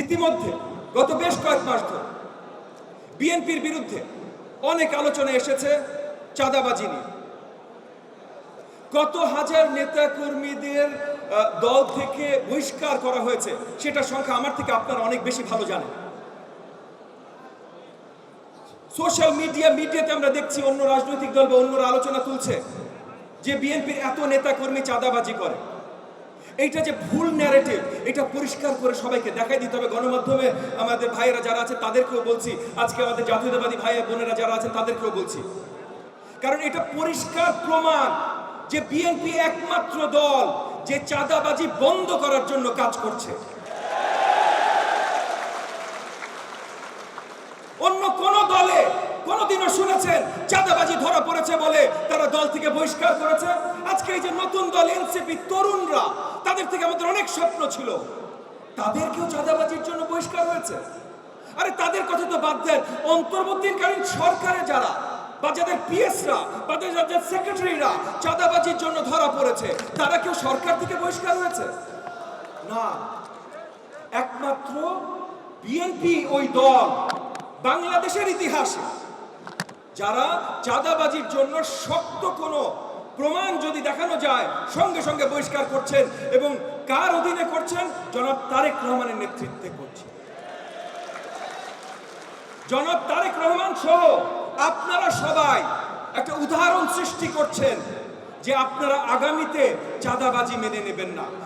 ইতিমধ্যে গত বেশ কয়েক মাস ধরে বিএনপির বিরুদ্ধে অনেক আলোচনা এসেছে চাঁদাবাজি নিয়ে। কত হাজার নেতা কর্মীদের দল থেকে বহিষ্কার করা হয়েছে সেটা সংখ্যা আমার থেকে আপনারা অনেক বেশি ভালো জানেন। সোশ্যাল মিডিয়াতে আমরা দেখছি অন্য রাজনৈতিক দল বা অন্যরা আলোচনা তুলছে যে বিএনপির এত নেতা কর্মী চাঁদাবাজি করে। এইটা যে ভুল ন্যারেটিভ, এটা পরিষ্কার করে সবাইকে দেখাই দিতে হবে। গণমাধ্যমে আমাদের ভাইয়েরা যারা আছে তাদেরকেও বলছি, আজকে আমাদের জাতীয়তাবাদী ভাই বোনেরা যারা আছেন তাদেরকেও বলছি, কারণ এটা পরিষ্কার প্রমাণ যে বিএনপি একমাত্র দল যে চাঁদাবাজি বন্ধ করার জন্য কাজ করছে। অন্য কোন দলে কোনদিনও শুনেছেন চাঁদাবাজি ধরা পড়েছে বলে তারা দল থেকে বহিষ্কার করেছে? আজকে এই যে নতুন দল এনসিপি তরুণরা, তাদের থেকে আমাদের অনেক স্বপ্ন ছিল, তাদেরকেও চাঁদাবাজির জন্য বহিষ্কার হয়েছে। আরে তাদের কথা তো বাদ দেন, অন্তর্বর্তীকালীন সরকারে যারা বা যাদের পিএসরা বা যাদের সেক্রেটারিরা চাঁদাবাজির জন্য ধরা পড়েছে, তারা কেউ সরকার থেকে বহিষ্কার হয়েছে? না, একমাত্র বিএনপি ওই দল বাংলাদেশের ইতিহাসে যারা চাঁদাবাজির জন্য শক্ত কোনো প্রমাণ যদি দেখানো যায় সঙ্গে সঙ্গে বহিষ্কার করছেন, এবং কার অধীনে করছেন? জনাব তারেক রহমানের নেতৃত্বে করছেন। জনাব তারেক রহমান সহ আপনারা সবাই একটা উদাহরণ সৃষ্টি করছেন যে আপনারা আগামীতে চাঁদাবাজি মেনে নেবেন না।